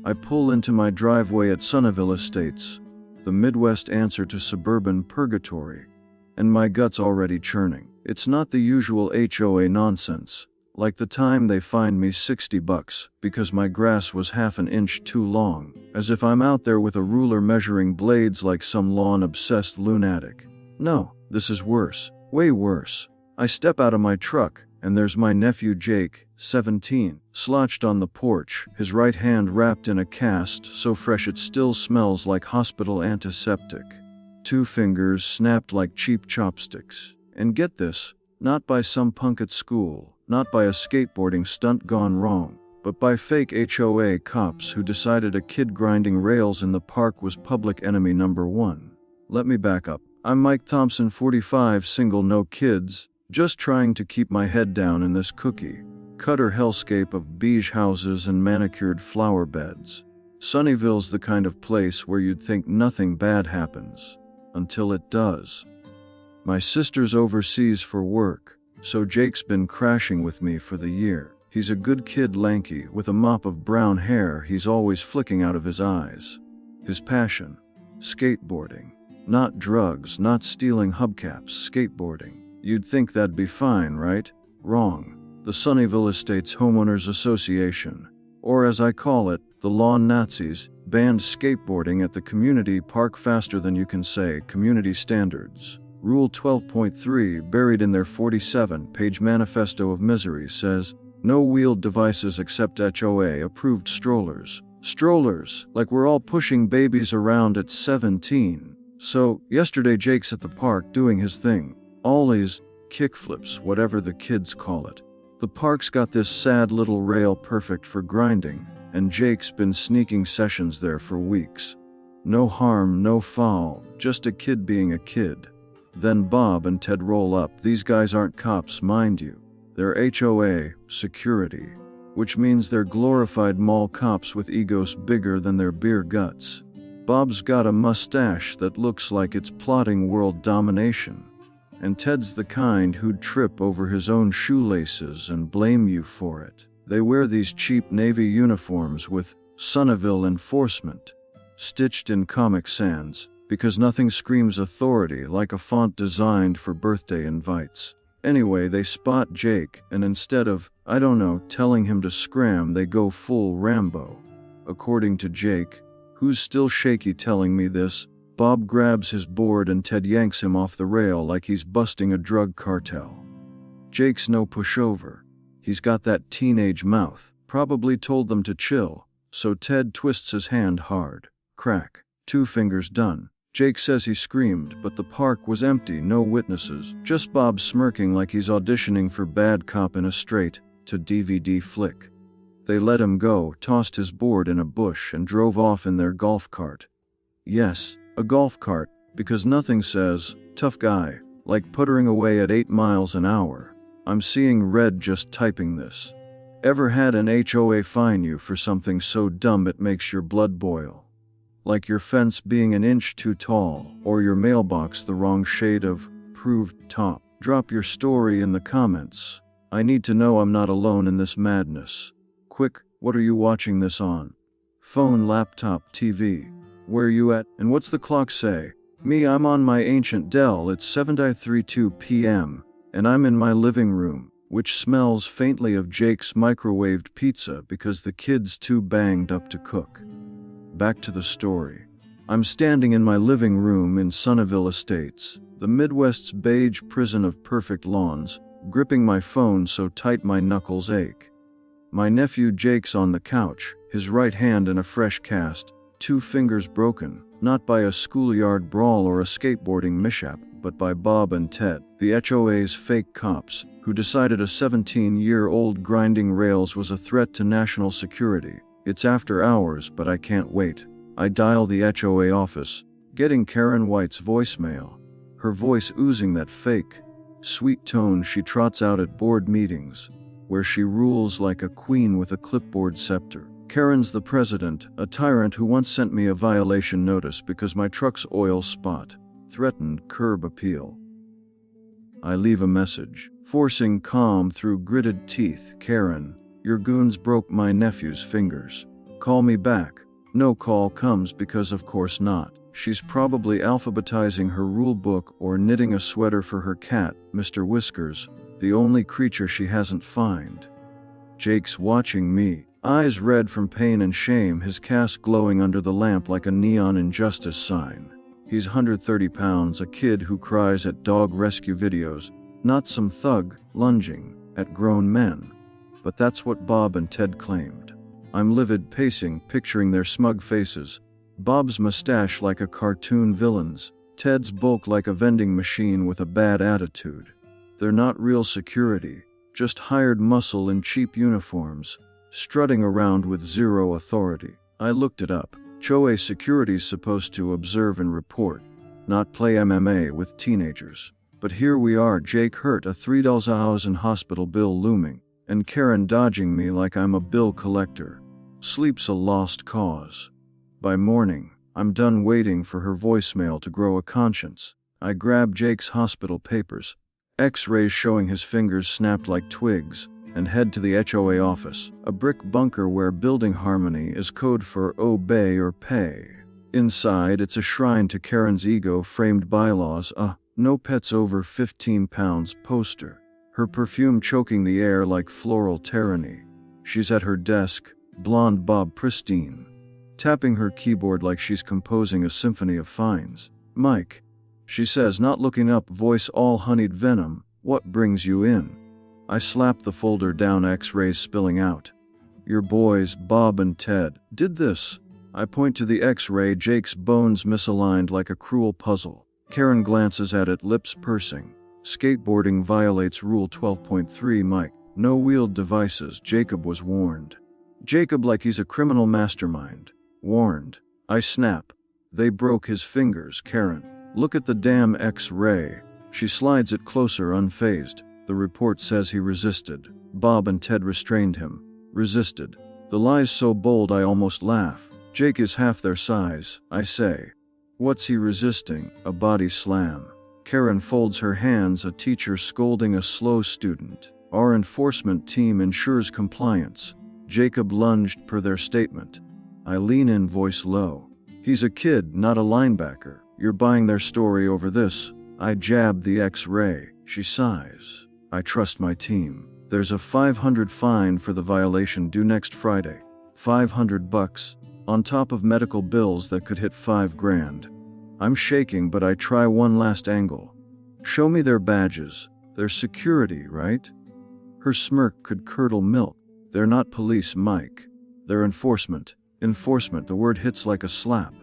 I pull into my driveway at Sunnyvale Estates, the Midwest answer to suburban purgatory, and my gut's already churning. It's not the usual HOA nonsense, like the time they fined me $60 because my grass was half an inch too long, as if I'm out there with a ruler measuring blades like some lawn-obsessed lunatic. No, this is worse, way worse. I step out of my truck, and there's my nephew Jake, 17, slouched on the porch, his right hand wrapped in a cast so fresh it still smells like hospital antiseptic. 2 fingers snapped like cheap chopsticks. And get this, not by some punk at school, not by a skateboarding stunt gone wrong, but by fake HOA cops who decided a kid grinding rails in the park was public enemy number 1. Let me back up. I'm Mike Thompson, 45, single, no kids, just trying to keep my head down in this cookie-cutter hellscape of beige houses and manicured flower beds. Sunnyvale's the kind of place where you'd think nothing bad happens, until it does. My sister's overseas for work, so Jake's been crashing with me for the year. He's a good kid, lanky, with a mop of brown hair he's always flicking out of his eyes. His passion? Skateboarding. Not drugs, not stealing hubcaps, skateboarding. You'd think that'd be fine, right? Wrong. The Sunnyvale Estates Homeowners Association, or as I call it, the Lawn Nazis, banned skateboarding at the community park faster than you can say community standards. Rule 12.3, buried in their 47-page manifesto of misery, says, no wheeled devices except HOA-approved strollers. Strollers, like we're all pushing babies around at 17. So, yesterday Jake's at the park doing his thing. Ollies, kickflips, whatever the kids call it. The park's got this sad little rail perfect for grinding, and Jake's been sneaking sessions there for weeks. No harm, no foul, just a kid being a kid. Then Bob and Ted roll up. These guys aren't cops, mind you. They're HOA, security, which means they're glorified mall cops with egos bigger than their beer guts. Bob's got a mustache that looks like it's plotting world domination, and Ted's the kind who'd trip over his own shoelaces and blame you for it. They wear these cheap Navy uniforms with Sunnyvale enforcement stitched in Comic Sans, because nothing screams authority like a font designed for birthday invites. Anyway, they spot Jake, and instead of, I don't know, telling him to scram, they go full Rambo. According to Jake, who's still shaky telling me this, Bob grabs his board and Ted yanks him off the rail like he's busting a drug cartel. Jake's no pushover. He's got that teenage mouth, probably told them to chill, so Ted twists his hand hard. Crack. 2 fingers done. Jake says he screamed, but the park was empty, no witnesses, just Bob smirking like he's auditioning for bad cop in a straight-to-DVD flick. They let him go, tossed his board in a bush, and drove off in their golf cart. Yes, a golf cart, because nothing says, tough guy, like puttering away at 8 miles an hour. I'm seeing red just typing this. Ever had an HOA fine you for something so dumb it makes your blood boil? Like your fence being an inch too tall, or your mailbox the wrong shade of proved top. Drop your story in the comments. I need to know I'm not alone in this madness. Quick, what are you watching this on? Phone, laptop, TV. Where you at, and what's the clock say? Me, I'm on my ancient Dell. It's 7:32 p.m., and I'm in my living room, which smells faintly of Jake's microwaved pizza because the kid's too banged up to cook. Back to the story. I'm standing in my living room in Sunnyvale Estates, the Midwest's beige prison of perfect lawns, gripping my phone so tight my knuckles ache. My nephew Jake's on the couch, his right hand in a fresh cast, 2 fingers broken, not by a schoolyard brawl or a skateboarding mishap, but by Bob and Ted, the HOA's fake cops, who decided a 17-year-old grinding rails was a threat to national security. It's after hours, but I can't wait. I dial the HOA office, getting Karen White's voicemail. Her voice oozing that fake, sweet tone she trots out at board meetings, where she rules like a queen with a clipboard scepter. Karen's the president, a tyrant who once sent me a violation notice because my truck's oil spot threatened curb appeal. I leave a message, forcing calm through gritted teeth. Karen, your goons broke my nephew's fingers. Call me back. No call comes because of course not. She's probably alphabetizing her rule book or knitting a sweater for her cat, Mr. Whiskers, the only creature she hasn't found. Jake's watching me, eyes red from pain and shame, his cast glowing under the lamp like a neon injustice sign. He's 130 pounds, a kid who cries at dog rescue videos, not some thug lunging at grown men. But that's what Bob and Ted claimed. I'm livid, pacing, picturing their smug faces. Bob's mustache like a cartoon villain's, Ted's bulk like a vending machine with a bad attitude. They're not real security, just hired muscle in cheap uniforms, strutting around with zero authority. I looked it up. HOA security's supposed to observe and report, not play MMA with teenagers. But here we are, Jake hurt, a $3,000 hospital bill looming, and Karen dodging me like I'm a bill collector. Sleep's a lost cause. By morning, I'm done waiting for her voicemail to grow a conscience. I grab Jake's hospital papers, X-rays showing his fingers snapped like twigs, and head to the HOA office, a brick bunker where building harmony is code for obey or pay. Inside, it's a shrine to Karen's ego, framed bylaws, a no pets over 15 pounds poster, her perfume choking the air like floral tyranny. She's at her desk, blonde bob pristine, tapping her keyboard like she's composing a symphony of fines. Mike, she says, not looking up, voice all honeyed venom, what brings you in? I slap the folder down, X-rays spilling out. Your boys, Bob and Ted, did this. I point to the X-ray, Jake's bones misaligned like a cruel puzzle. Karen glances at it, lips pursing. Skateboarding violates Rule 12.3. Mike, no wheeled devices, Jacob was warned. Jacob like he's a criminal mastermind. Warned. I snap. They broke his fingers, Karen. Look at the damn X-ray. She slides it closer, unfazed. The report says he resisted. Bob and Ted restrained him. Resisted. The lie's so bold I almost laugh. Jake is half their size, I say. What's he resisting? A body slam. Karen folds her hands, a teacher scolding a slow student. Our enforcement team ensures compliance. Jacob lunged per their statement. I lean in, voice low. He's a kid, not a linebacker. You're buying their story over this. I jab the X-ray. She sighs. I trust my team. There's a $500 fine for the violation due next Friday. $500 on top of medical bills that could hit $5,000. I'm shaking, but I try one last angle. Show me their badges. They're security, right? Her smirk could curdle milk. They're not police, Mike. They're enforcement. Enforcement, the word hits like a slap.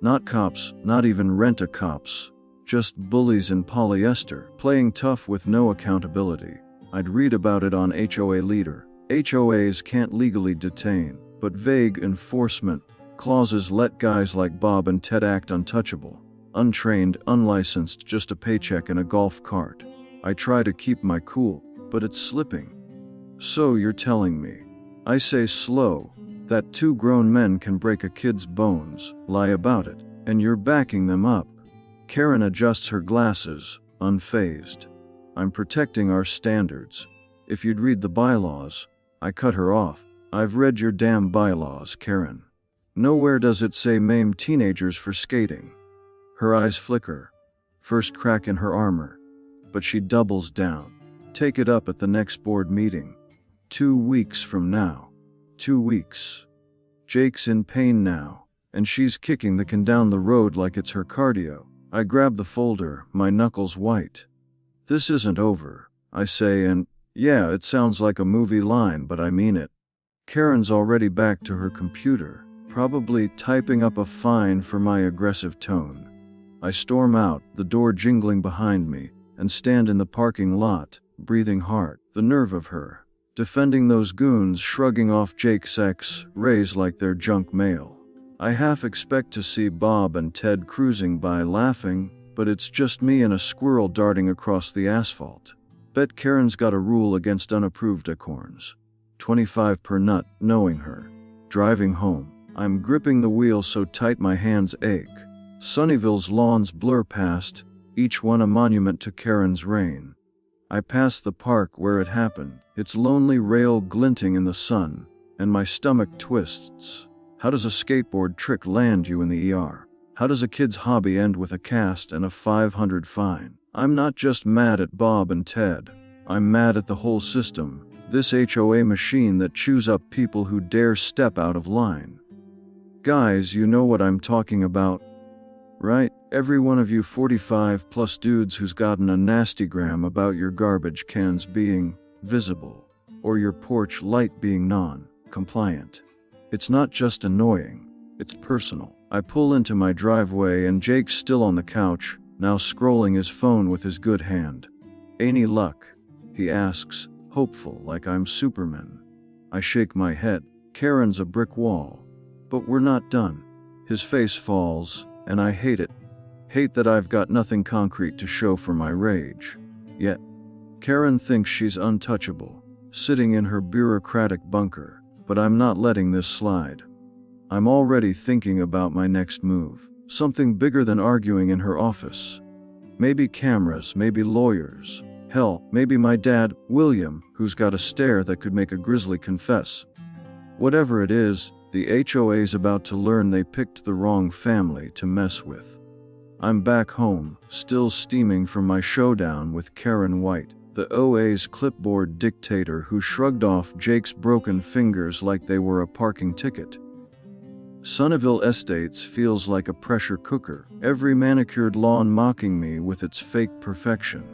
Not cops, not even rent-a-cops. Just bullies in polyester, playing tough with no accountability. I'd read about it on HOA Leader. HOAs can't legally detain, but vague enforcement clauses let guys like Bob and Ted act untouchable. Untrained, unlicensed, just a paycheck and a golf cart. I try to keep my cool, but it's slipping. So you're telling me, I say slow, that two grown men can break a kid's bones, lie about it, and you're backing them up. Karen adjusts her glasses, unfazed. I'm protecting our standards. If you'd read the bylaws. I cut her off. I've read your damn bylaws, Karen. Nowhere does it say maim teenagers for skating. Her eyes flicker. First crack in her armor. But she doubles down. Take it up at the next board meeting. 2 weeks from now. 2 weeks. Jake's in pain now, and she's kicking the can down the road like it's her cardio. I grab the folder, my knuckles white. This isn't over, I say, and yeah, it sounds like a movie line, but I mean it. Karen's already back to her computer, probably typing up a fine for my aggressive tone. I storm out, the door jingling behind me, and stand in the parking lot, breathing hard. The nerve of her, defending those goons, shrugging off Jake's X-rays like they're junk mail. I half expect to see Bob and Ted cruising by laughing, but it's just me and a squirrel darting across the asphalt. Bet Karen's got a rule against unapproved acorns. 25 per nut, knowing her. Driving home, I'm gripping the wheel so tight my hands ache. Sunnyville's lawns blur past, each one a monument to Karen's reign. I pass the park where it happened, its lonely rail glinting in the sun, and my stomach twists. How does a skateboard trick land you in the ER? How does a kid's hobby end with a cast and a $500 fine? I'm not just mad at Bob and Ted. I'm mad at the whole system, this HOA machine that chews up people who dare step out of line. Guys, you know what I'm talking about, right? Every one of you 45-plus dudes who's gotten a nastygram about your garbage cans being visible, or your porch light being non-compliant. It's not just annoying, it's personal. I pull into my driveway and Jake's still on the couch, now scrolling his phone with his good hand. "Any luck?" he asks, hopeful like I'm Superman. I shake my head. Karen's a brick wall. But we're not done. His face falls, and I hate it. Hate that I've got nothing concrete to show for my rage. Yet, Karen thinks she's untouchable, sitting in her bureaucratic bunker, but I'm not letting this slide. I'm already thinking about my next move. Something bigger than arguing in her office. Maybe cameras, maybe lawyers. Hell, maybe my dad, William, who's got a stare that could make a grizzly confess. Whatever it is, the HOA's about to learn they picked the wrong family to mess with. I'm back home, still steaming from my showdown with Karen White, the OA's clipboard dictator who shrugged off Jake's broken fingers like they were a parking ticket. Sunnyvale Estates feels like a pressure cooker, every manicured lawn mocking me with its fake perfection.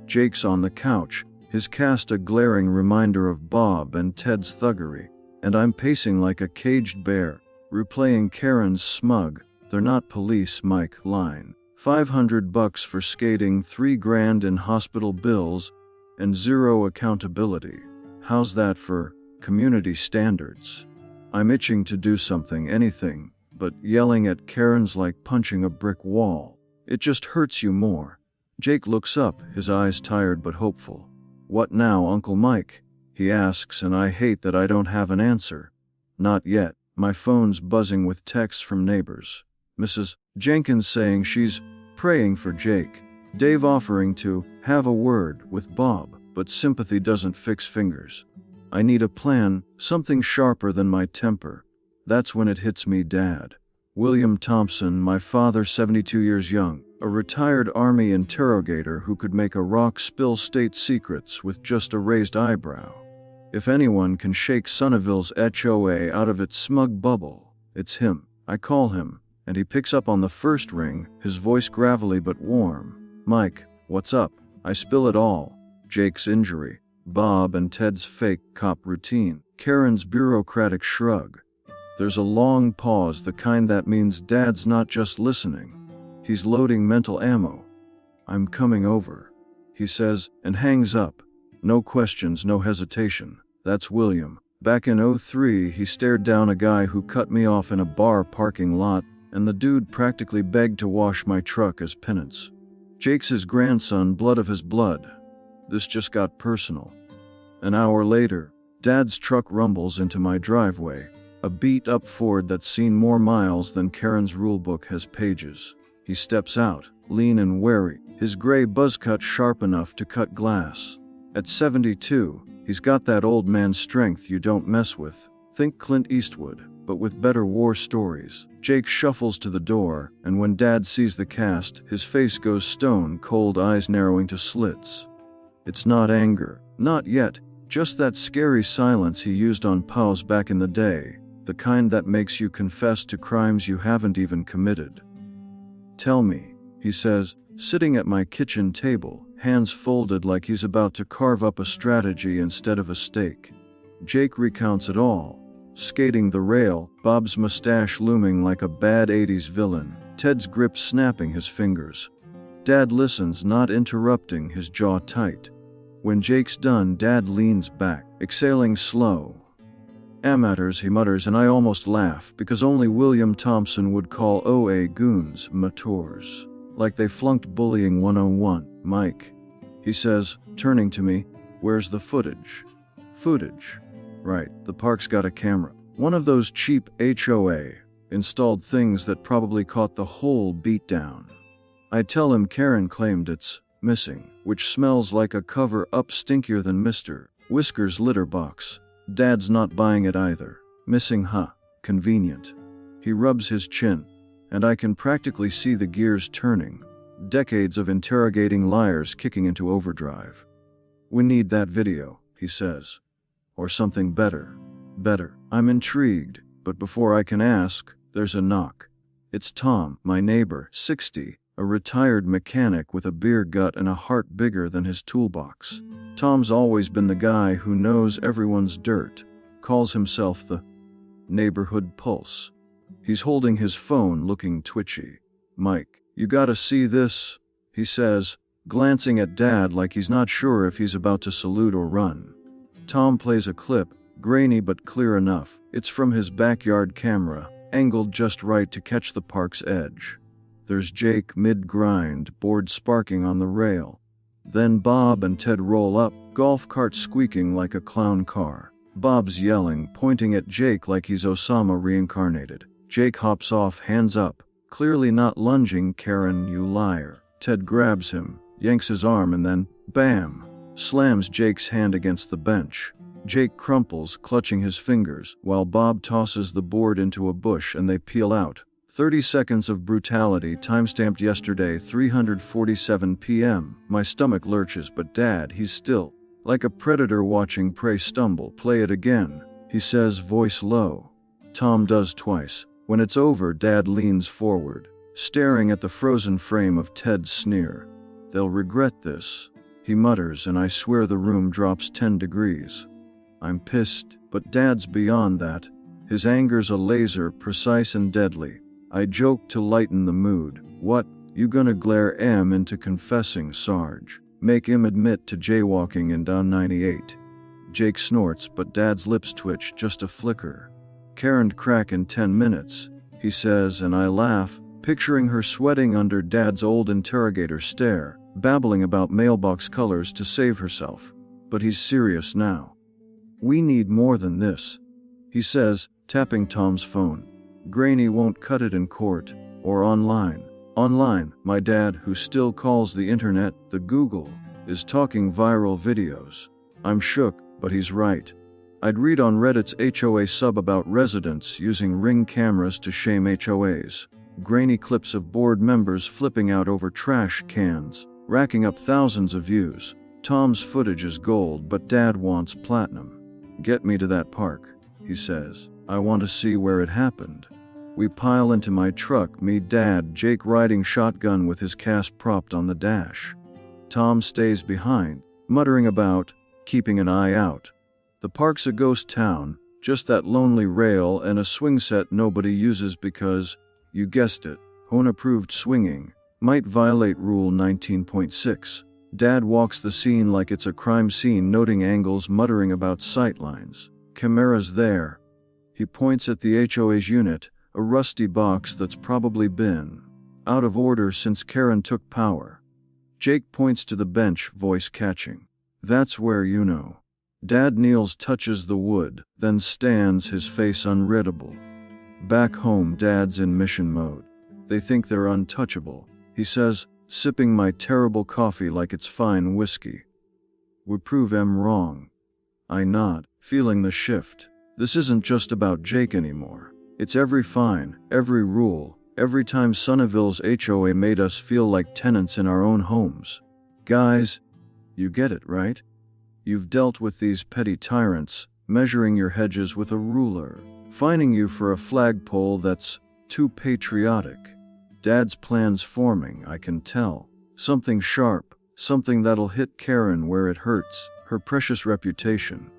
Jake's on the couch, his cast a glaring reminder of Bob and Ted's thuggery, and I'm pacing like a caged bear, replaying Karen's smug, "They're not police, Mike" line. $500 for skating, $3,000 in hospital bills, and zero accountability. How's that for community standards? I'm itching to do something, anything, but yelling at Karen's like punching a brick wall. It just hurts you more. Jake looks up, his eyes tired but hopeful. "What now, Uncle Mike?" he asks, and I hate that I don't have an answer. Not yet. My phone's buzzing with texts from neighbors. Mrs. Jenkins saying she's praying for Jake. Dave offering to have a word with Bob, but sympathy doesn't fix fingers. I need a plan, something sharper than my temper. That's when it hits me, Dad. William Thompson, my father, 72 years young, a retired Army interrogator who could make a rock spill state secrets with just a raised eyebrow. If anyone can shake Sunnyvale's HOA out of its smug bubble, it's him. I call him, and he picks up on the first ring, his voice gravelly but warm. "Mike, what's up?" I spill it all. Jake's injury, Bob and Ted's fake cop routine, Karen's bureaucratic shrug. There's a long pause, the kind that means Dad's not just listening. He's loading mental ammo. "I'm coming over," he says, and hangs up. No questions, no hesitation. That's William. Back in '03, he stared down a guy who cut me off in a bar parking lot, and the dude practically begged to wash my truck as penance. Jake's his grandson, blood of his blood. This just got personal. An hour later, Dad's truck rumbles into my driveway, a beat-up Ford that's seen more miles than Karen's rulebook has pages. He steps out, lean and wary, his gray buzzcut sharp enough to cut glass. At 72, he's got that old man strength you don't mess with. Think Clint Eastwood, but with better war stories. Jake shuffles to the door, and when Dad sees the cast, his face goes stone cold, eyes narrowing to slits. It's not anger, not yet, just that scary silence he used on Pals back in the day, the kind that makes you confess to crimes you haven't even committed. "Tell me," he says, sitting at my kitchen table, hands folded like he's about to carve up a strategy instead of a steak. Jake recounts it all. Skating the rail, Bob's mustache looming like a bad 80s villain, Ted's grip snapping his fingers. Dad listens, not interrupting, his jaw tight. When Jake's done, Dad leans back, exhaling slow. "Amateurs," he mutters, and I almost laugh, because only William Thompson would call OA goons mators. Like they flunked bullying 101. "Mike," he says, turning to me, "where's the footage?" "Footage? Right, the park's got a camera. One of those cheap HOA installed things that probably caught the whole beatdown." I tell him Karen claimed it's missing, which smells like a cover-up stinkier than Mr. Whisker's litter box. Dad's not buying it either. Missing, huh? Convenient. He rubs his chin, and I can practically see the gears turning. Decades of interrogating liars kicking into overdrive. We need that video, he says. Or something better. Better. I'm intrigued, but before I can ask, there's a knock. It's Tom, my neighbor, 60, a retired mechanic with a beer gut and a heart bigger than his toolbox. Tom's always been the guy who knows everyone's dirt, calls himself the neighborhood pulse. He's holding his phone looking twitchy. Mike, you gotta see this, he says, glancing at Dad like he's not sure if he's about to salute or run. Tom plays a clip, grainy but clear enough. It's from his backyard camera, angled just right to catch the park's edge. There's Jake mid-grind, board sparking on the rail. Then Bob and Ted roll up, golf cart squeaking like a clown car. Bob's yelling, pointing at Jake like he's Osama reincarnated. Jake hops off, hands up, clearly not lunging. Karen, you liar. Ted grabs him, yanks his arm, and then, bam, slams Jake's hand against the bench. Jake crumples, clutching his fingers, while Bob tosses the board into a bush and they peel out. 30 seconds of brutality, timestamped yesterday, 3:47 p.m. My stomach lurches, but Dad, he's still like a predator watching prey stumble. Play it again, he says, voice low. Tom does twice. When it's over, Dad leans forward, staring at the frozen frame of Ted's sneer. They'll regret this, he mutters, and I swear the room drops 10 degrees. I'm pissed, but Dad's beyond that. His anger's a laser, precise and deadly. I joke to lighten the mood. What, you gonna glare M into confessing, Sarge? Make him admit to jaywalking in down 98. Jake snorts, but Dad's lips twitch just a flicker. Karen'd crack in 10 minutes, he says, and I laugh, picturing her sweating under Dad's old Interrogator stare, babbling about mailbox colors to save herself. But he's serious now. We need more than this, he says, tapping Tom's phone. Granny won't cut it in court, or online. Online, my dad, who still calls the internet the Google, is talking viral videos. I'm shook, but he's right. I'd read on Reddit's HOA sub about residents using Ring cameras to shame HOAs. Grainy clips of board members flipping out over trash cans, racking up thousands of views. Tom's footage is gold, but Dad wants platinum. Get me to that park, he says. I want to see where it happened. We pile into my truck, me, Dad, Jake riding shotgun with his cast propped on the dash. Tom stays behind, muttering about keeping an eye out. The park's a ghost town, just that lonely rail and a swing set nobody uses because, you guessed it, HOA-approved swinging might violate Rule 19.6. Dad walks the scene like it's a crime scene, noting angles, muttering about sightlines. Cameras there. He points at the HOA's unit, a rusty box that's probably been out of order since Karen took power. Jake points to the bench, voice catching. That's where you know. Dad kneels, touches the wood, then stands, his face unreadable. Back home, Dad's in mission mode. They think they're untouchable, he says, sipping my terrible coffee like it's fine whiskey. We prove em wrong. I nod, feeling the shift. This isn't just about Jake anymore. It's every fine, every rule, every time Sunnyvale's HOA made us feel like tenants in our own homes. Guys, you get it, right? You've dealt with these petty tyrants, measuring your hedges with a ruler, fining you for a flagpole that's too patriotic. Dad's plan's forming, I can tell. Something sharp, something that'll hit Karen where it hurts, her precious reputation.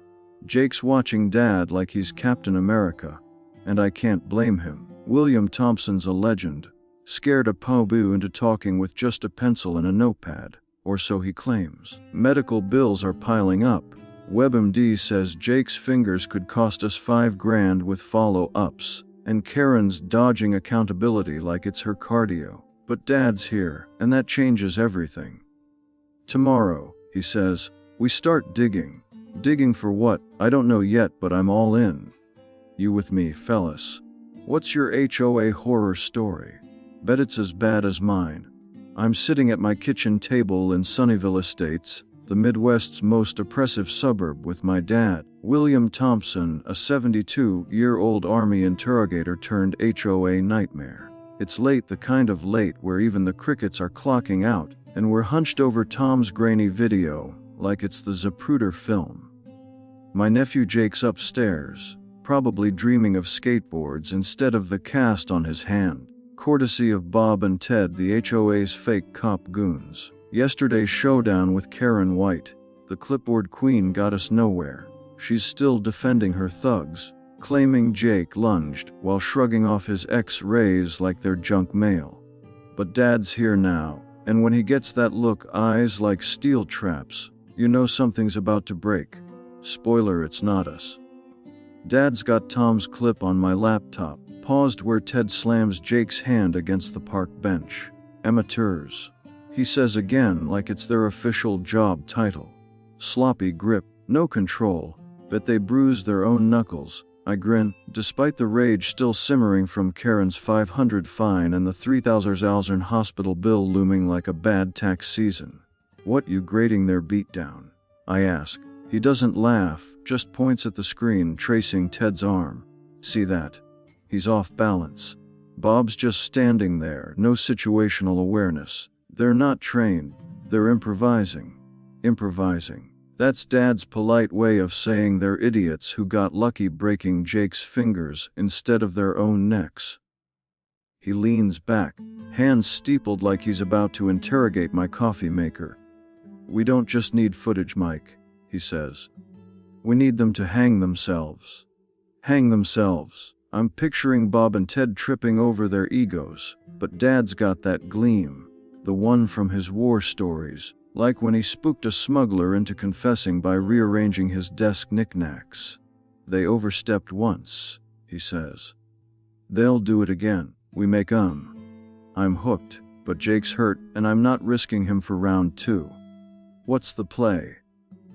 Jake's watching Dad like he's Captain America, and I can't blame him. William Thompson's a legend, scared a Pobu into talking with just a pencil and a notepad, or so he claims. Medical bills are piling up. WebMD says Jake's fingers could cost us $5,000 with follow-ups, and Karen's dodging accountability like it's her cardio. But Dad's here, and that changes everything. Tomorrow, he says, we start digging. Digging for what? I don't know yet, but I'm all in. You with me, fellas? What's your HOA horror story? Bet it's as bad as mine. I'm sitting at my kitchen table in Sunnyvale Estates, the Midwest's most oppressive suburb with my dad, William Thompson, a 72-year-old Army interrogator turned HOA nightmare. It's late, the kind of late where even the crickets are clocking out, and we're hunched over Tom's grainy video, like it's the Zapruder film. My nephew Jake's upstairs, probably dreaming of skateboards instead of the cast on his hand, courtesy of Bob and Ted, the HOA's fake cop goons. Yesterday's showdown with Karen White, the clipboard queen, got us nowhere. She's still defending her thugs, claiming Jake lunged while shrugging off his X-rays like they're junk mail. But Dad's here now, and when he gets that look, eyes like steel traps, you know something's about to break. Spoiler, it's not us. Dad's got Tom's clip on my laptop, paused where Ted slams Jake's hand against the park bench. Amateurs, he says again, like it's their official job title. Sloppy grip, no control, bet they bruise their own knuckles. I grin, despite the rage still simmering from Karen's $500 fine and the $3,000 hospital bill looming like a bad tax season. What, you grading their beatdown? I ask. He doesn't laugh, just points at the screen, tracing Ted's arm. See that? He's off balance. Bob's just standing there, no situational awareness. They're not trained, they're improvising. Improvising. That's Dad's polite way of saying they're idiots who got lucky breaking Jake's fingers instead of their own necks. He leans back, hands steepled like he's about to interrogate my coffee maker. We don't just need footage, Mike, he says. We need them to hang themselves. Hang themselves. I'm picturing Bob and Ted tripping over their egos, but Dad's got that gleam, the one from his war stories. Like when he spooked a smuggler into confessing by rearranging his desk knickknacks. They overstepped once, he says. They'll do it again. We make 'em. I'm hooked, but Jake's hurt and I'm not risking him for round 2. What's the play?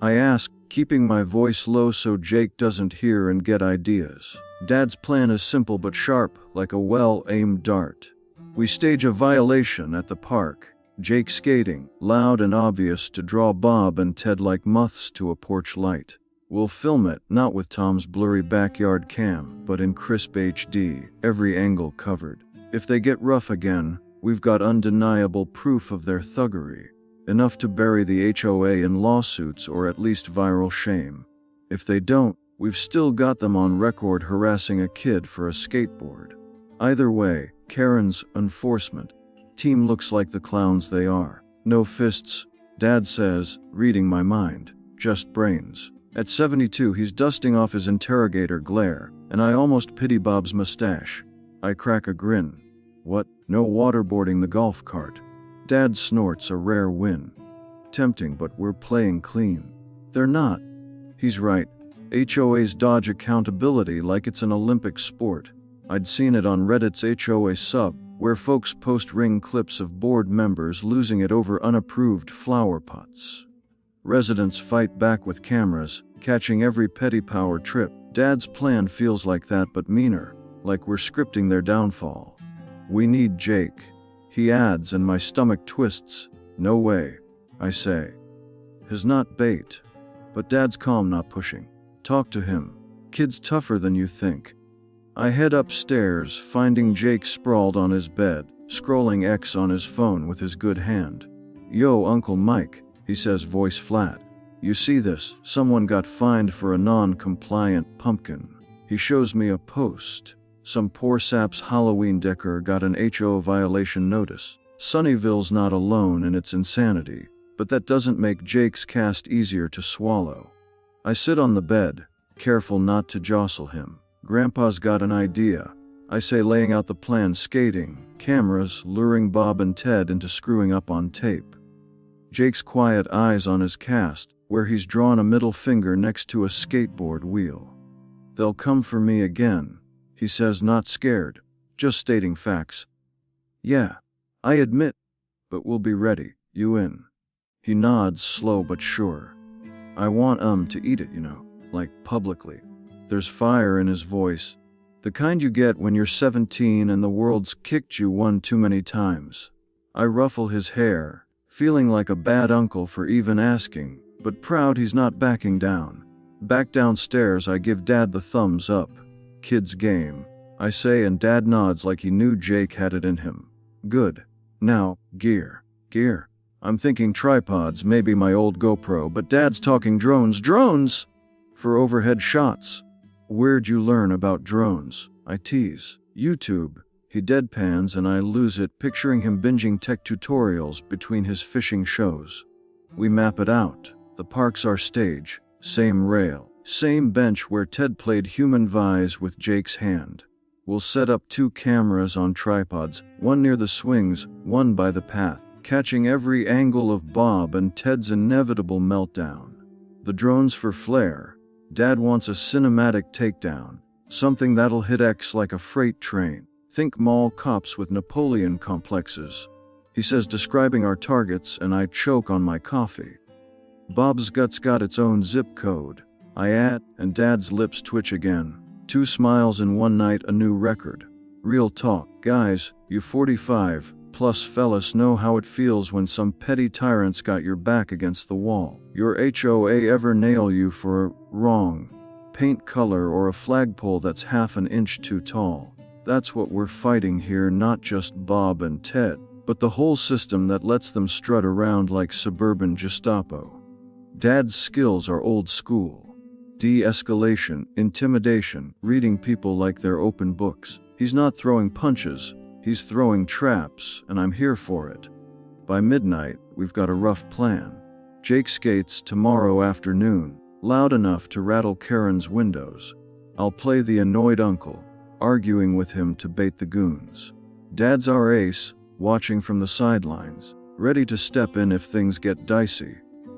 I ask, keeping my voice low so Jake doesn't hear and get ideas. Dad's plan is simple but sharp, like a well-aimed dart. We stage a violation at the park. Jake skating, loud and obvious to draw Bob and Ted like moths to a porch light. We'll film it, not with Tom's blurry backyard cam, but in crisp HD, every angle covered. If they get rough again, we've got undeniable proof of their thuggery. Enough to bury the HOA in lawsuits or at least viral shame. If they don't, we've still got them on record harassing a kid for a skateboard. Either way, Karen's enforcement team looks like the clowns they are. No fists, Dad says, reading my mind, just brains. At 72, he's dusting off his interrogator glare, and I almost pity Bob's mustache. I crack a grin. What, no waterboarding the golf cart? Dad snorts, a rare win. Tempting, but we're playing clean. They're not. He's right. HOAs dodge accountability like it's an Olympic sport. I'd seen it on Reddit's HOA sub, where folks post ring clips of board members losing it over unapproved flower pots. Residents fight back with cameras, catching every petty power trip. Dad's plan feels like that but meaner, like we're scripting their downfall. We need Jake, he adds, and my stomach twists. No way, I say. His not bait. But Dad's calm, not pushing. Talk to him. Kid's tougher than you think. I head upstairs, finding Jake sprawled on his bed, scrolling X on his phone with his good hand. Yo, Uncle Mike, he says, voice flat. You see this? Someone got fined for a non-compliant pumpkin. He shows me a post. Some poor sap's Halloween decor got an HO violation notice. Sunnyville's not alone in its insanity, but that doesn't make Jake's cast easier to swallow. I sit on the bed, careful not to jostle him. Grandpa's got an idea, I say, laying out the plan: skating, cameras, luring Bob and Ted into screwing up on tape. Jake's quiet eyes on his cast, where he's drawn a middle finger next to a skateboard wheel. They'll come for me again, he says, not scared, just stating facts. Yeah, I admit, but we'll be ready. You in? He nods, slow but sure. I want to eat it, like publicly. There's fire in his voice, the kind you get when you're 17 and the world's kicked you one too many times. I ruffle his hair, feeling like a bad uncle for even asking, but proud he's not backing down. Back downstairs, I give Dad the thumbs up. Kids game, I say, and Dad nods like he knew Jake had it in him. Good. Now, gear. Gear. I'm thinking tripods, maybe my old GoPro, but Dad's talking drones. Drones! For overhead shots. Where'd you learn about drones? I tease. YouTube. He deadpans and I lose it, picturing him binging tech tutorials between his fishing shows. We map it out. The park's our stage. Same rail. Same bench where Ted played human vise with Jake's hand. We'll set up 2 cameras on tripods, one near the swings, one by the path, catching every angle of Bob and Ted's inevitable meltdown. The drones for flair. Dad wants a cinematic takedown, something that'll hit X like a freight train. Think mall cops with Napoleon complexes. He says, describing our targets, and I choke on my coffee. Bob's gut's got its own zip code. I add, and Dad's lips twitch again. 2 smiles in one night, a new record. Real talk, guys, you 45 plus fellas know how it feels when some petty tyrant's got your back against the wall. Your HOA ever nail you for a wrong paint color or a flagpole that's half an inch too tall? That's what we're fighting here, not just Bob and Ted, but the whole system that lets them strut around like suburban Gestapo. Dad's skills are old school. De-escalation, intimidation, reading people like they're open books. He's not throwing punches, he's throwing traps, and I'm here for it. By midnight, we've got a rough plan. Jake skates tomorrow afternoon, loud enough to rattle Karen's windows. I'll play the annoyed uncle, arguing with him to bait the goons. Dad's our ace, watching from the sidelines, ready to step in if things get dicey.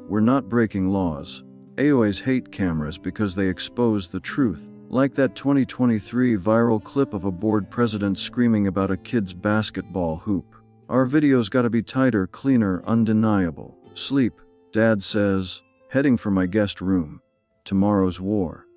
We're not breaking laws. HOAs hate cameras because they expose the truth, like that 2023 viral clip of a bored president screaming about a kid's basketball hoop. Our video's gotta be tighter, cleaner, undeniable. Sleep, Dad says, heading for my guest room. Tomorrow's war.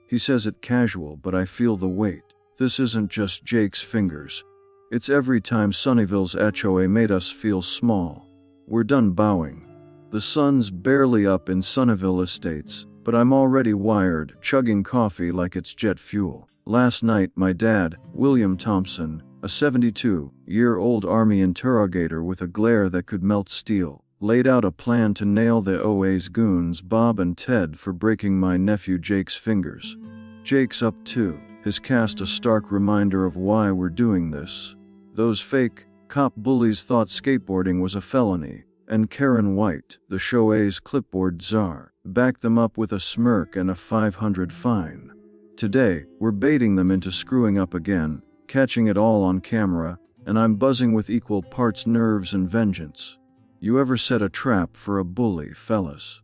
He says it casual, but I feel the weight. This isn't just Jake's fingers. It's every time Sunnyvale's HOA made us feel small. We're done bowing. The sun's barely up in Sunnyvale Estates, but I'm already wired, chugging coffee like it's jet fuel. Last night, my dad, William Thompson, a 72-year-old Army interrogator with a glare that could melt steel, laid out a plan to nail the OA's goons Bob and Ted for breaking my nephew Jake's fingers. Jake's up too, his cast a stark reminder of why we're doing this. Those fake cop bullies thought skateboarding was a felony, and Karen White, the HOA's clipboard czar, backed them up with a smirk and a $500 fine. Today, we're baiting them into screwing up again, catching it all on camera, and I'm buzzing with equal parts nerves and vengeance. You ever set a trap for a bully, fellas?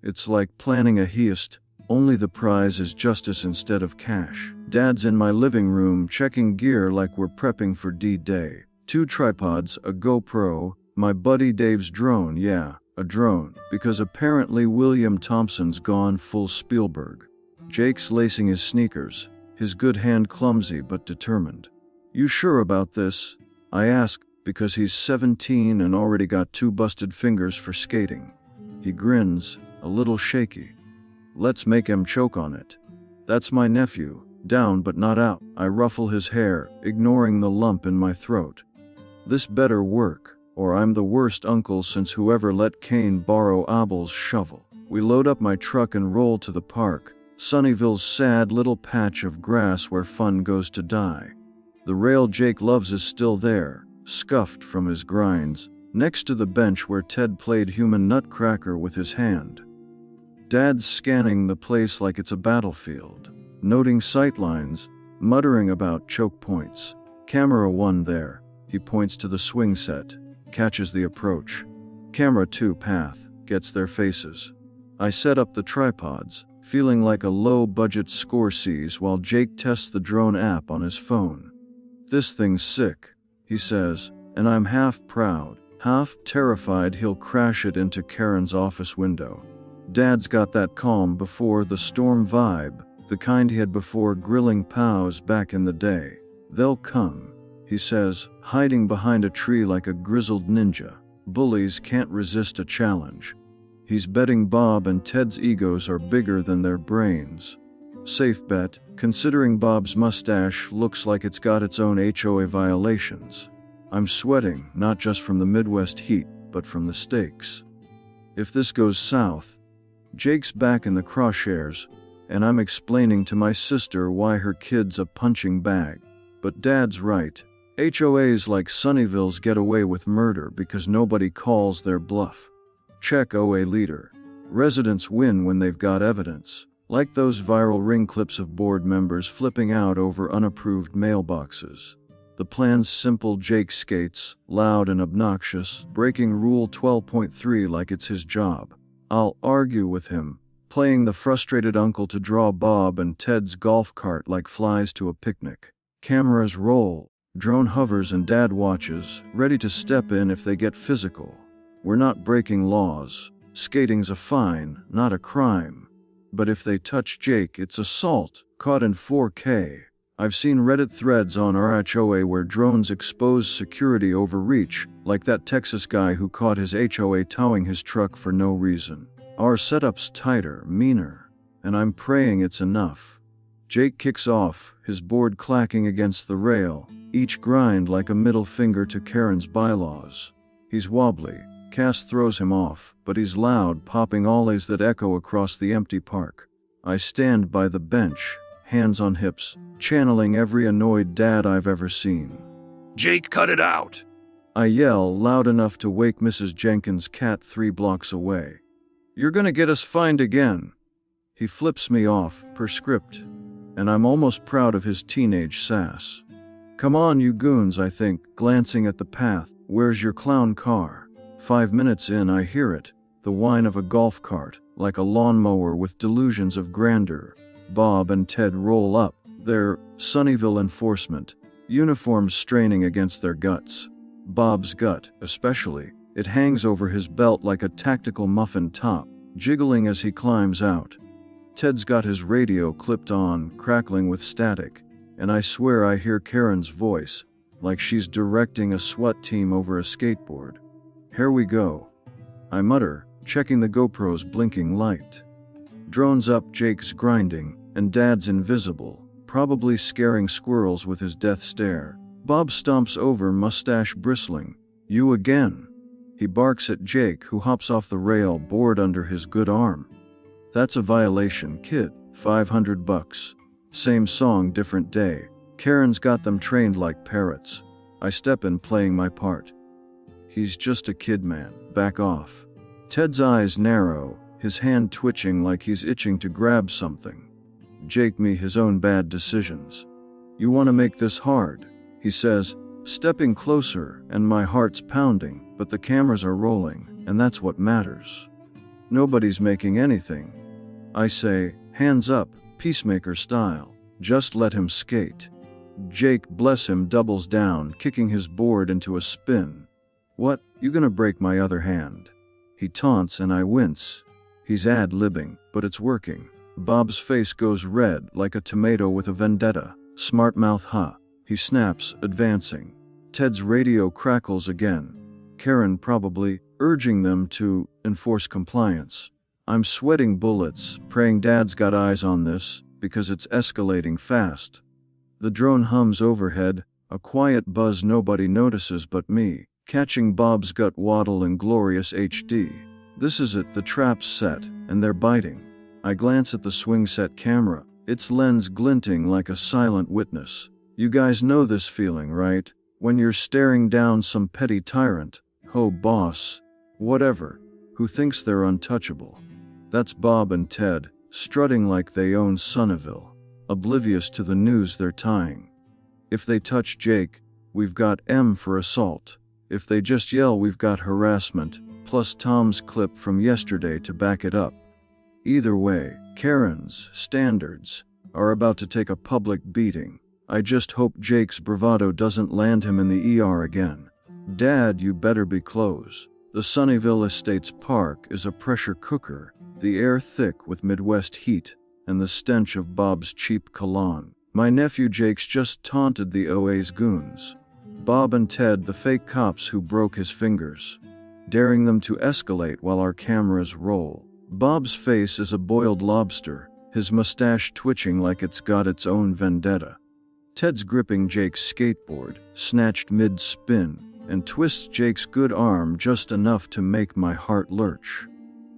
It's like planning a heist, only the prize is justice instead of cash. Dad's in my living room checking gear like we're prepping for D-Day. 2 tripods, a GoPro, my buddy Dave's drone, yeah, a drone, because apparently William Thompson's gone full Spielberg. Jake's lacing his sneakers, his good hand clumsy but determined. You sure about this? I ask, because he's 17 and already got 2 busted fingers for skating. He grins, a little shaky. Let's make him choke on it. That's my nephew, down but not out. I ruffle his hair, ignoring the lump in my throat. This better work, or I'm the worst uncle since whoever let Cain borrow Abel's shovel. We load up my truck and roll to the park, Sunnyvale's sad little patch of grass where fun goes to die. The rail Jake loves is still there, scuffed from his grinds, next to the bench where Ted played human nutcracker with his hand. Dad's scanning the place like it's a battlefield, noting sightlines, muttering about choke points. Camera 1 there, he points to the swing set, catches the approach. Camera 2 path, gets their faces. I set up the tripods, feeling like a low-budget Scorsese while Jake tests the drone app on his phone. This thing's sick, he says, and I'm half proud, half terrified he'll crash it into Karen's office window. Dad's got that calm before the storm vibe, the kind he had before grilling pals back in the day. They'll come, he says, hiding behind a tree like a grizzled ninja. Bullies can't resist a challenge. He's betting Bob and Ted's egos are bigger than their brains. Safe bet, considering Bob's mustache looks like it's got its own HOA violations. I'm sweating, not just from the Midwest heat, but from the stakes. If this goes south, Jake's back in the crosshairs, and I'm explaining to my sister why her kid's a punching bag. But Dad's right. HOAs like Sunnyvale's get away with murder because nobody calls their bluff. Check OA leader. Residents win when they've got evidence, like those viral ring clips of board members flipping out over unapproved mailboxes. The plan's simple. Jake skates, loud and obnoxious, breaking Rule 12.3 like it's his job. I'll argue with him, playing the frustrated uncle to draw Bob and Ted's golf cart like flies to a picnic. Cameras roll, drone hovers, and Dad watches, ready to step in if they get physical. We're not breaking laws. Skating's a fine, not a crime. But if they touch Jake, it's assault, caught in 4K. I've seen Reddit threads on our HOA where drones expose security overreach, like that Texas guy who caught his HOA towing his truck for no reason. Our setup's tighter, meaner, and I'm praying it's enough. Jake kicks off, his board clacking against the rail, each grind like a middle finger to Karen's bylaws. He's wobbly. Cass throws him off, but he's loud, popping ollies that echo across the empty park. I stand by the bench, hands on hips, channeling every annoyed dad I've ever seen. Jake, cut it out! I yell loud enough to wake Mrs. Jenkins' cat 3 blocks away. You're gonna get us fined again. He flips me off, per script, and I'm almost proud of his teenage sass. Come on, you goons, I think, glancing at the path. Where's your clown car? 5 minutes in, I hear it, the whine of a golf cart, like a lawnmower with delusions of grandeur. Bob and Ted roll up, their Sunnyvale enforcement, uniforms straining against their guts. Bob's gut, especially, it hangs over his belt like a tactical muffin top, jiggling as he climbs out. Ted's got his radio clipped on, crackling with static, and I swear I hear Karen's voice, like she's directing a SWAT team over a skateboard. Here we go, I mutter, checking the GoPro's blinking light. Drones up, Jake's grinding, and Dad's invisible, probably scaring squirrels with his death stare. Bob stomps over, mustache bristling. You again. He barks at Jake, who hops off the rail, board under his good arm. That's a violation, kid. $500. Same song, different day. Karen's got them trained like parrots. I step in, playing my part. He's just a kid, man. Back off. Ted's eyes narrow, his hand twitching like he's itching to grab something. Jake me his own bad decisions. You want to make this hard, he says, stepping closer, and my heart's pounding, but the cameras are rolling, and that's what matters. Nobody's making anything. I say, hands up, peacemaker style. Just let him skate. Jake, bless him, doubles down, kicking his board into a spin. What, you gonna break my other hand? He taunts and I wince. He's ad-libbing, but it's working. Bob's face goes red like a tomato with a vendetta. Smart mouth, huh? He snaps, advancing. Ted's radio crackles again. Karen probably, urging them to enforce compliance. I'm sweating bullets, praying Dad's got eyes on this, because it's escalating fast. The drone hums overhead, a quiet buzz nobody notices but me, catching Bob's gut waddle in glorious HD. This is it, the trap's set, and they're biting. I glance at the swing set camera, its lens glinting like a silent witness. You guys know this feeling, right? When you're staring down some petty tyrant, boss, whatever, who thinks they're untouchable. That's Bob and Ted, strutting like they own Sunnyvale, oblivious to the news they're tying. If they touch Jake, we've got M for assault. If they just yell, we've got harassment, plus Tom's clip from yesterday to back it up. Either way, Karen's standards are about to take a public beating. I just hope Jake's bravado doesn't land him in the ER again. Dad, you better be close. The Sunnyvale Estates Park is a pressure cooker, the air thick with Midwest heat, and the stench of Bob's cheap cologne. My nephew Jake's just taunted the OA's goons. Bob and Ted, the fake cops who broke his fingers. daring them to escalate while our cameras roll. Bob's face is a boiled lobster, his mustache twitching like it's got its own vendetta. Ted's gripping Jake's skateboard, snatched mid-spin, and twists Jake's good arm just enough to make my heart lurch.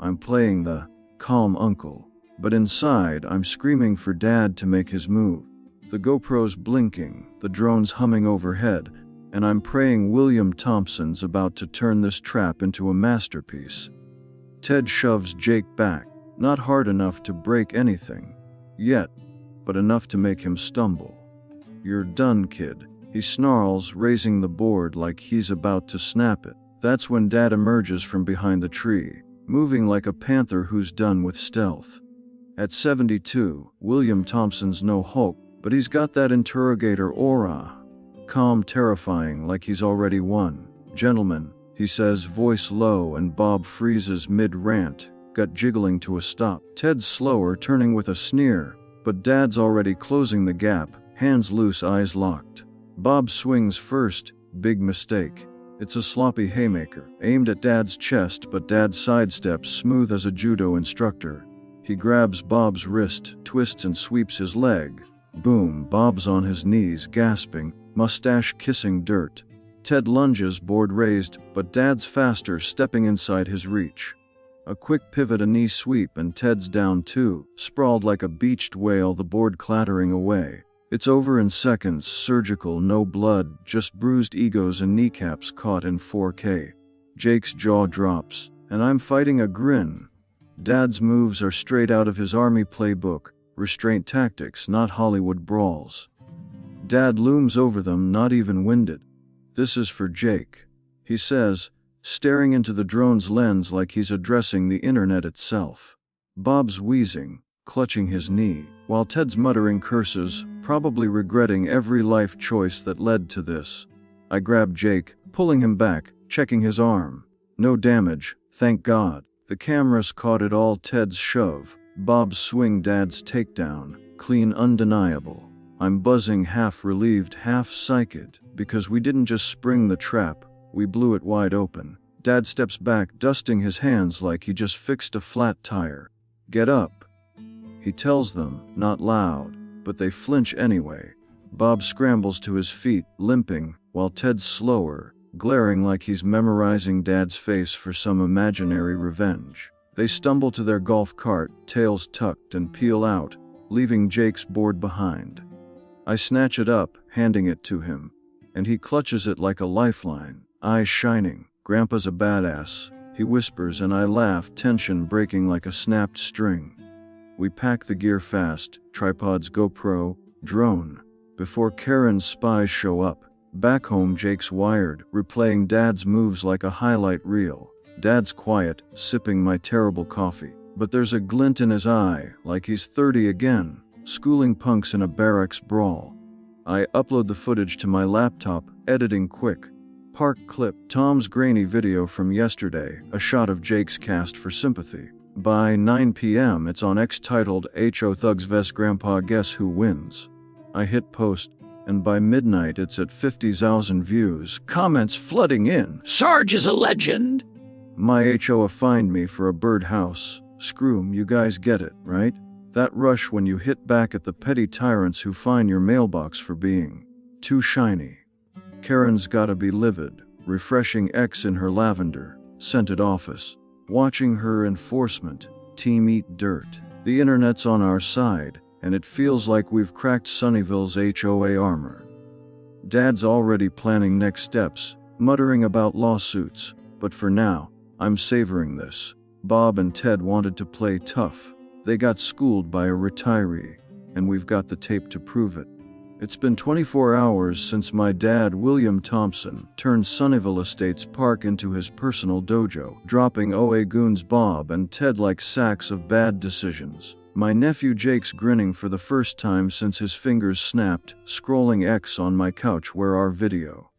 I'm playing the calm uncle, but inside I'm screaming for Dad to make his move. The GoPro's blinking, the drone's humming overhead, and I'm praying William Thompson's about to turn this trap into a masterpiece. Ted shoves Jake back, not hard enough to break anything, yet, but enough to make him stumble. "You're done, kid," he snarls, raising the board like he's about to snap it. That's when Dad emerges from behind the tree, moving like a panther who's done with stealth. At 72, William Thompson's no Hulk, but he's got that Interrogator aura. Calm, terrifying, like he's already won. "Gentlemen," he says, voice low, and Bob freezes mid-rant, gut jiggling to a stop. Ted's slower, turning with a sneer, but Dad's already closing the gap, hands loose, eyes locked. Bob swings first, big mistake. It's a sloppy haymaker, aimed at Dad's chest, but Dad sidesteps smooth as a judo instructor. He grabs Bob's wrist, twists and sweeps his leg. Boom, Bob's on his knees, gasping, mustache kissing dirt. Ted lunges, board raised, but Dad's faster, stepping inside his reach. A quick pivot, a knee sweep, and Ted's down too, sprawled like a beached whale, the board clattering away. It's over in seconds, surgical, no blood, just bruised egos and kneecaps caught in 4K. Jake's jaw drops, and I'm fighting a grin. Dad's moves are straight out of his army playbook, restraint tactics, not Hollywood brawls. Dad looms over them, not even winded. "This is for Jake," he says, staring into the drone's lens like he's addressing the internet itself. Bob's wheezing, clutching his knee, while Ted's muttering curses, probably regretting every life choice that led to this. I grab Jake, pulling him back, checking his arm. No damage, thank God. The cameras caught it all. Ted's shove, Bob's swing, Dad's takedown, clean, undeniable. I'm buzzing, half relieved, half psyched, because we didn't just spring the trap, we blew it wide open. Dad steps back, dusting his hands like he just fixed a flat tire. "Get up," he tells them, not loud, but they flinch anyway. Bob scrambles to his feet, limping, while Ted's slower, glaring like he's memorizing Dad's face for some imaginary revenge. They stumble to their golf cart, tails tucked, and peel out, leaving Jake's board behind. I snatch it up, handing it to him, and he clutches it like a lifeline, eyes shining. "Grandpa's a badass," he whispers, and I laugh, tension breaking like a snapped string. We pack the gear fast, tripods, GoPro, drone, before Karen's spies show up. Back home, Jake's wired, replaying Dad's moves like a highlight reel. Dad's quiet, sipping my terrible coffee, but there's a glint in his eye, like he's 30 again, schooling punks in a barracks brawl. I upload the footage to my laptop, editing quick. Park clip, Tom's grainy video from yesterday, a shot of Jake's cast for sympathy. By 9 p.m. it's on X, titled "HO Thugs vs Grandpa Guess Who Wins." I hit post, and by midnight it's at 50,000 views, comments flooding in. Sarge is a legend. My HOA fined me for a birdhouse. Screw 'em, you guys get it, right? That rush when you hit back at the petty tyrants who fine your mailbox for being too shiny. Karen's gotta be livid, refreshing X in her lavender scented office, watching her enforcement team eat dirt. The internet's on our side, and it feels like we've cracked Sunnyvale's HOA armor. Dad's already planning next steps, muttering about lawsuits, but for now, I'm savoring this. Bob and Ted wanted to play tough. They got schooled by a retiree, and we've got the tape to prove it. It's been 24 hours since my dad, William Thompson, turned Sunnyvale Estates Park into his personal dojo, dropping OA goons Bob and Ted like sacks of bad decisions. My nephew Jake's grinning for the first time since his fingers snapped, scrolling X on my couch where our video,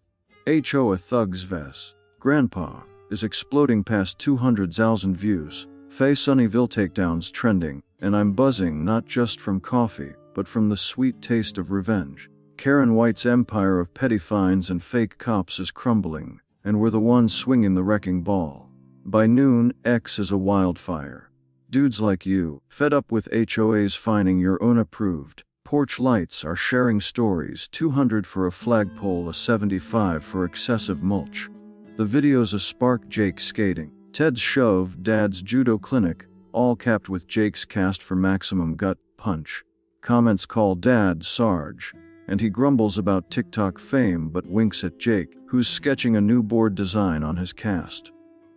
HOA Thugs vs Grandpa, is exploding past 200,000 views. Faye Sunnyvale takedowns trending, and I'm buzzing not just from coffee, but from the sweet taste of revenge. Karen White's empire of petty fines and fake cops is crumbling, and we're the ones swinging the wrecking ball. By noon, X is a wildfire. Dudes like you, fed up with HOAs finding your unapproved porch lights, are sharing stories. 200 for a flagpole, a 75 for excessive mulch. The videos of Spark Jake skating, Ted's shove, Dad's judo clinic, all capped with Jake's cast for maximum gut punch. Comments call Dad Sarge, and he grumbles about TikTok fame but winks at Jake, who's sketching a new board design on his cast.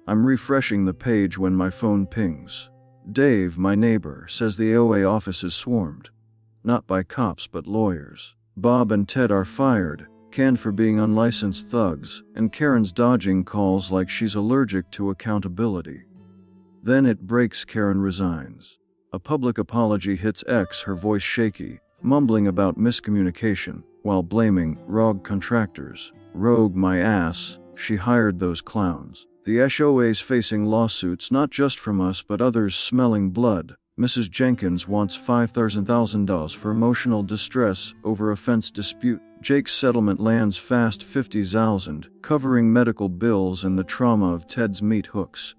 I'm refreshing the page when my phone pings. Dave, my neighbor, says the HOA office is swarmed. Not by cops but lawyers. Bob and Ted are fired, canned for being unlicensed thugs, and Karen's dodging calls like she's allergic to accountability. Then it breaks. Karen resigns. A public apology hits X, her voice shaky, mumbling about miscommunication, while blaming rogue contractors. Rogue my ass, she hired those clowns. The HOA's facing lawsuits not just from us but others smelling blood. Mrs. Jenkins wants $5,000 for emotional distress over a fence dispute. Jake's settlement lands fast, $50,000, covering medical bills and the trauma of Ted's meat hooks.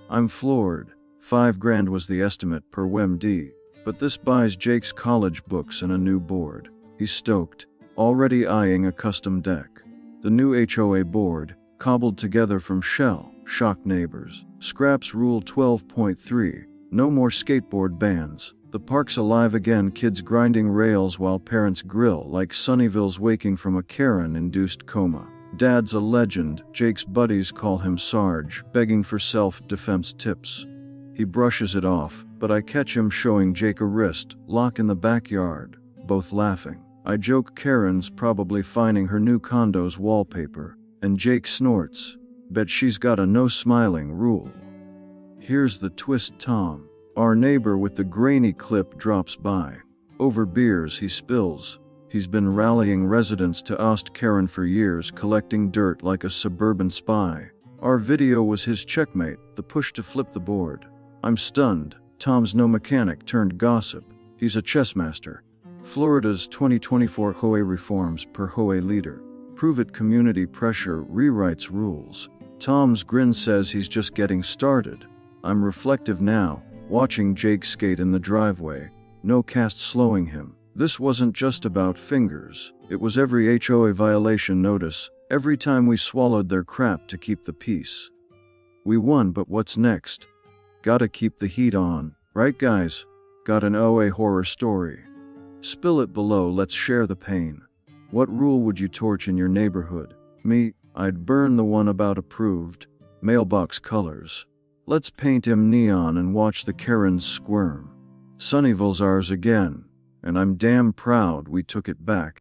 I'm floored. $5,000 was the estimate per WebMD, but this buys Jake's college books and a new board. He's stoked, already eyeing a custom deck. The new HOA board, cobbled together from shell, shocked neighbors. Scraps Rule 12.3. No more skateboard bans. The park's alive again, kids grinding rails while parents grill like Sunnyvale's waking from a Karen-induced coma. Dad's a legend, Jake's buddies call him Sarge, begging for self-defense tips. He brushes it off, but I catch him showing Jake a wrist lock in the backyard, both laughing. I joke Karen's probably finding her new condo's wallpaper, and Jake snorts, bet she's got a no smiling rule. Here's the twist. Tom, our neighbor with the grainy clip, drops by. Over beers he spills. He's been rallying residents to oust Karen for years, collecting dirt like a suburban spy. Our video was his checkmate, the push to flip the board. I'm stunned. Tom's no mechanic turned gossip. He's a chess master. Florida's 2024 HOA reforms per HOA leader. Prove it. Community pressure rewrites rules. Tom's grin says he's just getting started. I'm reflective now, watching Jake skate in the driveway, no cast slowing him. This wasn't just about fingers, it was every HOA violation notice, every time we swallowed their crap to keep the peace. We won, but what's next? Gotta keep the heat on, right guys? Got an OA horror story? Spill it below, let's share the pain. What rule would you torch in your neighborhood? Me, I'd burn the one about approved mailbox colors. Let's paint him neon and watch the Karens squirm. Sunnyvale's ours again, and I'm damn proud we took it back.